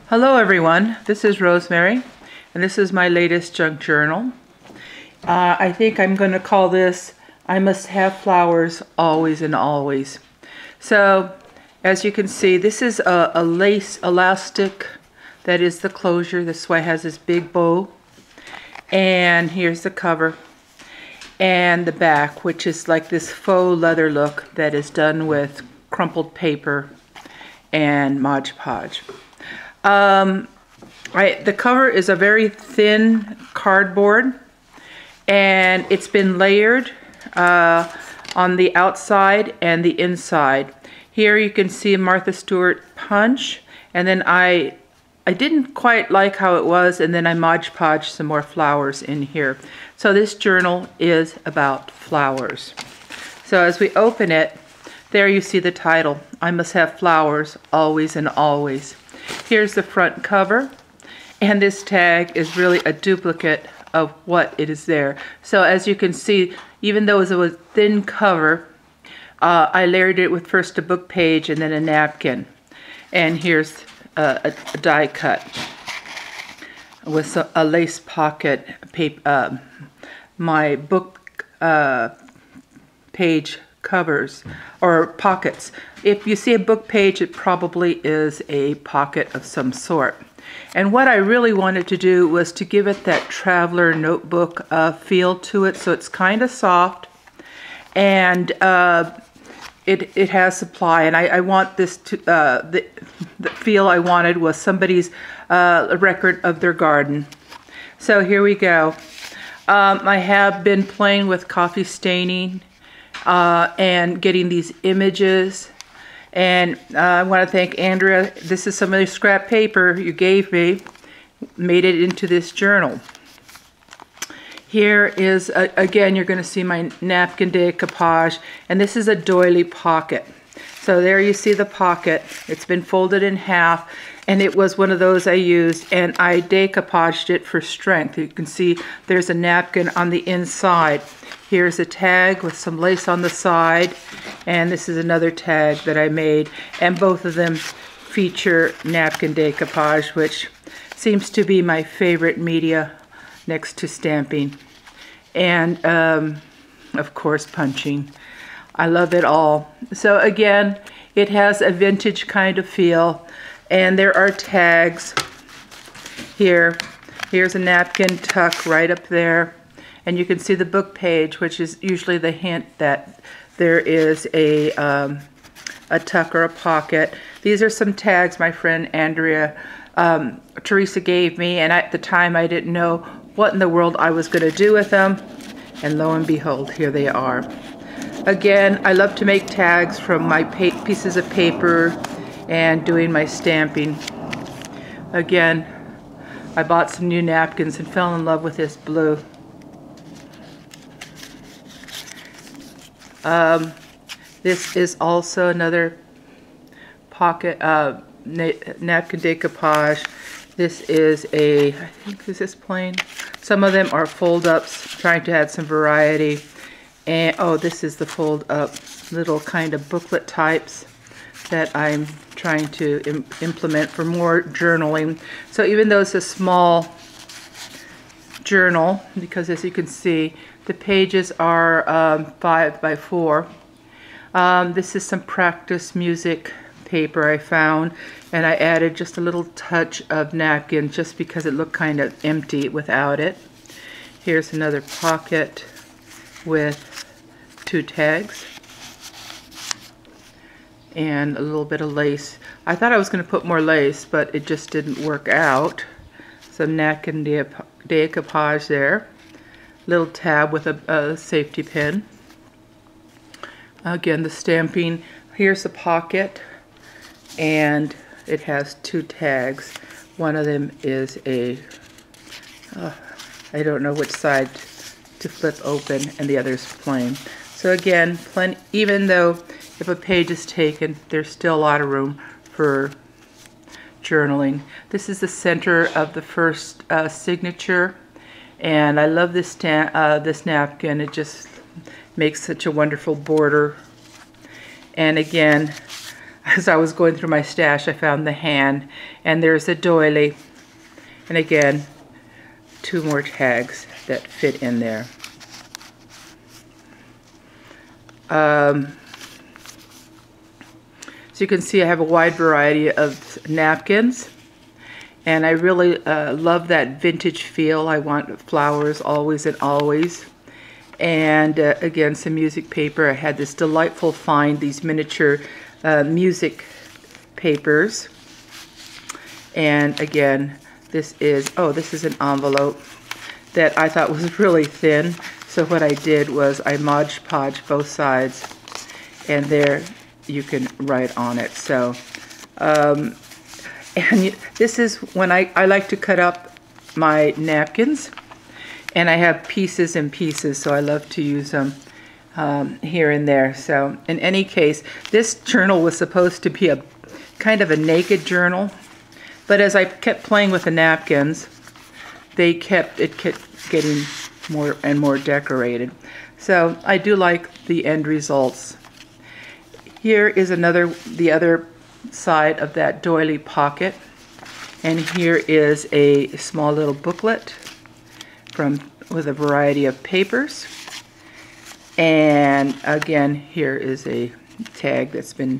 Hello everyone, this is Rosemary, and this is my latest junk journal. I think I'm going to call this, I Must Have Flowers Always and Always. So, as you can see, this is a lace elastic. That is the closure. This is why it has this big bow. And here's the cover. And the back, which is like this faux leather look that is done with crumpled paper and Mod Podge. The cover is a very thin cardboard, and it's been layered on the outside and the inside. Here you can see Martha Stewart punch, and then I didn't quite like how it was, and then I Mod Podged some more flowers in here. So this journal is about flowers. So as we open it, there you see the title, I Must Have Flowers Always and Always. Here's the front cover, and this tag is really a duplicate of what it is there. So as you can see, even though it was a thin cover, I layered it with first a book page and then a napkin. And here's a die cut with a lace pocket paper, my book page covers or pockets. If you see a book page, it probably is a pocket of some sort. And what I really wanted to do was to give it that traveler notebook feel to it, so it's kind of soft, and it has supply. And I want this to the feel I wanted was somebody's record of their garden. So here we go. I have been playing with coffee staining and getting these images, and I want to thank Andrea. This is some of the scrap paper you gave me, made it into this journal. Here is again, you're going to see my napkin decoupage, and this is a doily pocket. So there you see the pocket. It's been folded in half, and it was one of those I used, and I decoupaged it for strength. You can see there's a napkin on the inside. Here's a tag with some lace on the side, and this is another tag that I made, and both of them feature napkin decoupage, which seems to be my favorite media next to stamping, and of course punching. I love it all. So again, it has a vintage kind of feel, and there are tags here. Here's a napkin tuck right up there. And you can see the book page, which is usually the hint that there is a tuck or a pocket. These are some tags my friend Andrea, Teresa gave me, and at the time I didn't know what in the world I was going to do with them. And lo and behold, here they are. Again, I love to make tags from my pieces of paper and doing my stamping. Again, I bought some new napkins and fell in love with this blue. This is also another pocket napkin decoupage. This is I think this is plain. Some of them are fold-ups, trying to add some variety. And oh, this is the fold-up little kind of booklet types that I'm trying to implement for more journaling. So even though it's a small journal, because as you can see, the pages are 5 by 4. This is some practice music paper I found, and I added just a little touch of napkin just because it looked kind of empty without it. Here's another pocket with 2 tags and a little bit of lace. I thought I was going to put more lace, but it just didn't work out. Some napkin decoupage there. Little tab with a safety pin. Again, the stamping. Here's the pocket, and it has 2 tags. One of them is I don't know which side to flip open, and the other is plain. So again, even though if a page is taken, there's still a lot of room for journaling. This is the center of the first signature. And I love this napkin. It just makes such a wonderful border. And again, as I was going through my stash, I found the hand, and there's a doily, and again, 2 more tags that fit in there. So you can see I have a wide variety of napkins, and I really love that vintage feel. I want flowers always and always. And again, some music paper. I had this delightful find, these miniature music papers. And again, this is an envelope that I thought was really thin. So what I did was I Mod Podged both sides, and there you can write on it. So, and this is when I like to cut up my napkins, and I have pieces and pieces, so I love to use them here and there. So in any case, this journal was supposed to be a kind of a naked journal, but as I kept playing with the napkins, it kept getting more and more decorated. So I do like the end results. Here is the other side of that doily pocket, and here is a small little booklet with a variety of papers. And again, here is a tag that's been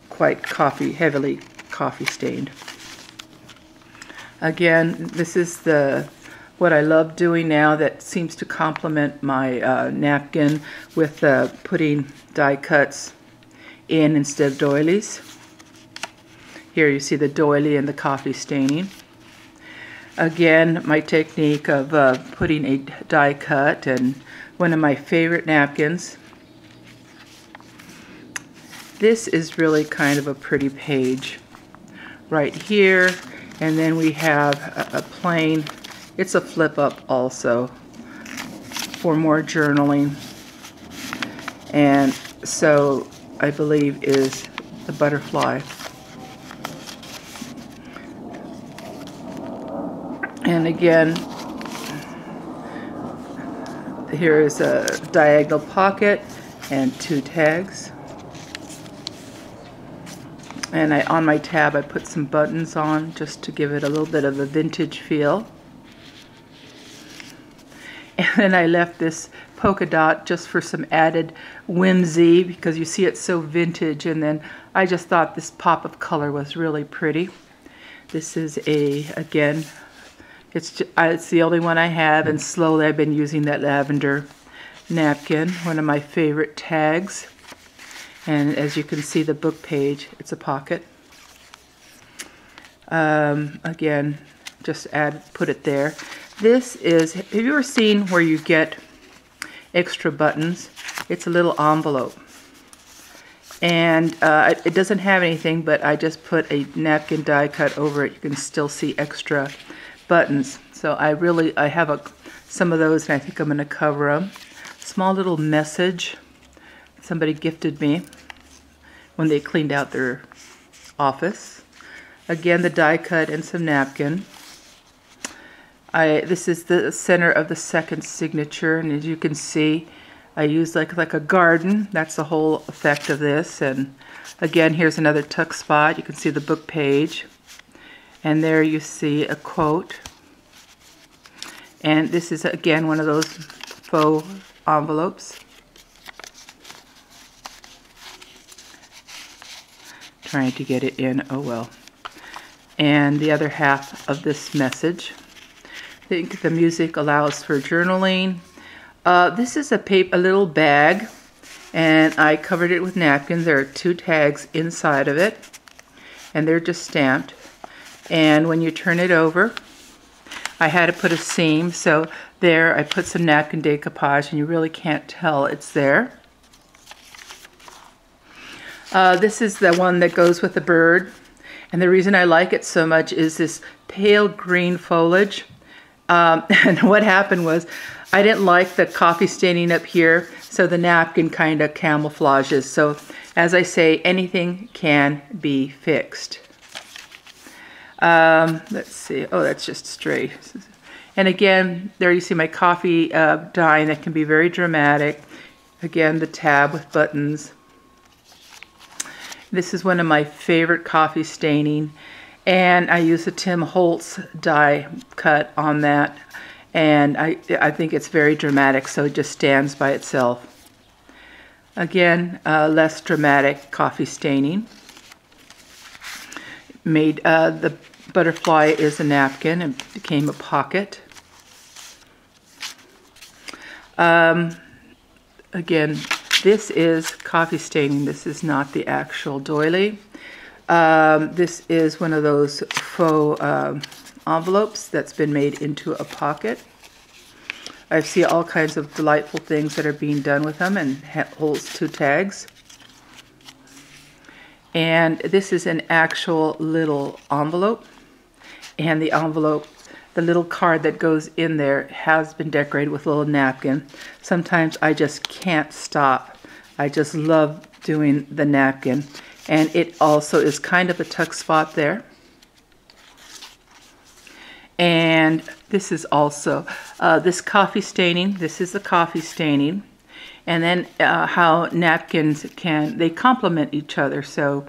quite heavily coffee stained. Again, this is what I love doing now that seems to complement my napkin with putting die cuts in instead of doilies. Here you see the doily and the coffee staining. Again, my technique of putting a die cut, and one of my favorite napkins. This is really kind of a pretty page right here, and then we have a plain, it's a flip up also for more journaling, and so I believe is the butterfly. And again, here is a diagonal pocket and 2 tags. And on my tab I put some buttons on just to give it a little bit of a vintage feel. And then I left this polka dot just for some added whimsy, because you see it's so vintage, and then I just thought this pop of color was really pretty. This is again, it's the only one I have, and slowly I've been using that lavender napkin, one of my favorite tags. And as you can see, the book page, it's a pocket. Again, just put it there. This is, have you ever seen where you get extra buttons? It's a little envelope. And it doesn't have anything, but I just put a napkin die cut over it. You can still see extra buttons. So I have some of those, and I think I'm going to cover them. Small little message somebody gifted me when they cleaned out their office. Again, the die cut and some napkin. This is the center of the second signature, and as you can see, I used like a garden. That's the whole effect of this. And again, here's another tuck spot. You can see the book page, and there you see a quote. And this is again one of those faux envelopes. Trying to get it in, oh well. And the other half of this message. I think the music allows for journaling. This is a little bag, and I covered it with napkins. There are 2 tags inside of it, and they're just stamped. And when you turn it over, I had to put a seam, so there I put some napkin decoupage, and you really can't tell it's there. This is the one that goes with the bird, and the reason I like it so much is this pale green foliage. And what happened was I didn't like the coffee staining up here, so the napkin kind of camouflages. So as I say, anything can be fixed. Let's see. Oh, that's just straight. And again, there you see my coffee dyeing that can be very dramatic. Again, the tab with buttons. This is one of my favorite coffee staining, and I use a Tim Holtz die cut on that, and I think it's very dramatic, so it just stands by itself. Again, less dramatic coffee staining. Made the butterfly is a napkin and became a pocket. Again, this is coffee staining. This is not the actual doily. This is one of those faux envelopes that's been made into a pocket. I see all kinds of delightful things that are being done with them, and holds 2 tags. And this is an actual little envelope, and the envelope, the little card that goes in there has been decorated with a little napkin. Sometimes I just can't stop. I just love doing the napkin. And it also is kind of a tuck spot there. And this is also, this coffee staining, this is the coffee staining. And then how napkins they complement each other. So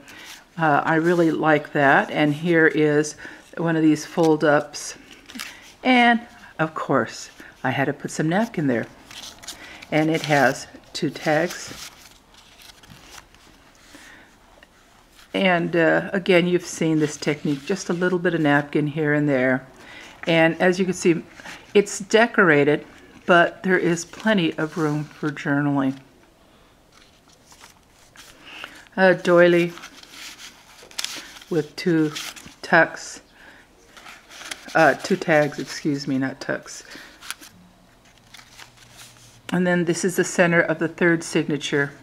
I really like that. And here is one of these fold-ups. And of course, I had to put some napkin there. And it has 2 tags. And again, you've seen this technique, just a little bit of napkin here and there. And as you can see, it's decorated, but there is plenty of room for journaling. A doily with 2 tucks. 2 tags, excuse me, not tucks. And then this is the center of the 3rd signature.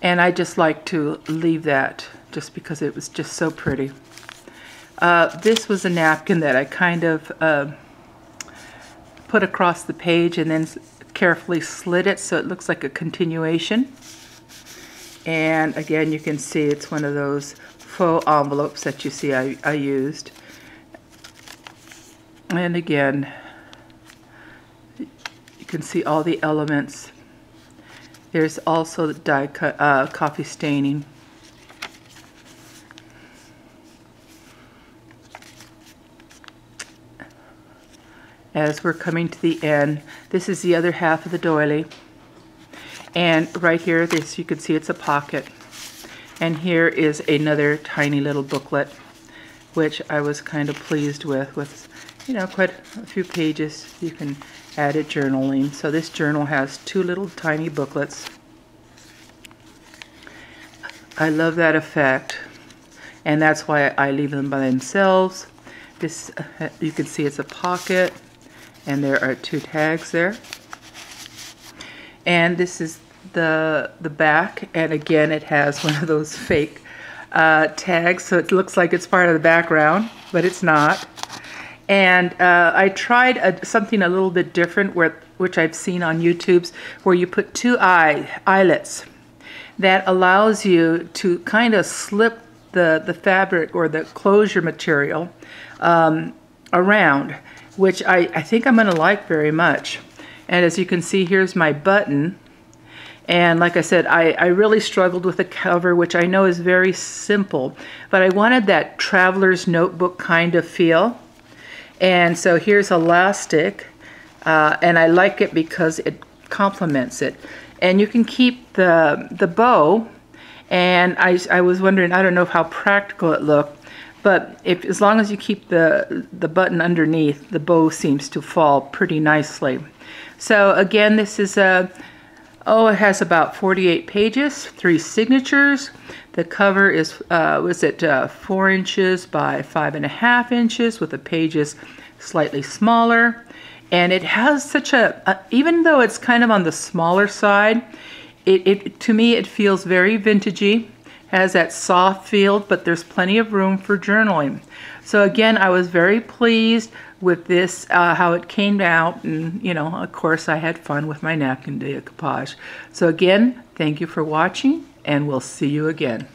And I just like to leave that just because it was just so pretty. This was a napkin that I kind of put across the page and then carefully slid it so it looks like a continuation. And again, you can see it's one of those faux envelopes that you see I used. And again, you can see all the elements. There's also the die cut coffee staining. As we're coming to the end, this is the other half of the doily. And right here, you can see it's a pocket. And here is another tiny little booklet, which I was kind of pleased with, you know, quite a few pages. You can add it journaling. So this journal has 2 little tiny booklets. I love that effect, and that's why I leave them by themselves. This, you can see it's a pocket, and there are 2 tags there. And this is the back, and again it has one of those fake tags, so it looks like it's part of the background, but it's not. And I tried something a little bit different, which I've seen on YouTube's, where you put 2 eyelets that allows you to kind of slip the fabric or the closure material around, which I think I'm going to like very much. And as you can see, here's my button. And like I said, I really struggled with the cover, which I know is very simple, but I wanted that traveler's notebook kind of feel. And so here's elastic, and I like it because it complements it. And you can keep the bow, and I was wondering, I don't know how practical it looked, but as long as you keep the button underneath, the bow seems to fall pretty nicely. So again, this is it has about 48 pages, 3 signatures. The cover is, 4 inches by 5.5 inches, with the pages slightly smaller. And it has such even though it's kind of on the smaller side, to me it feels very vintagey, has that soft feel, but there's plenty of room for journaling. So again, I was very pleased with this, how it came out, and you know, of course I had fun with my napkin decoupage. So again, thank you for watching, and we'll see you again.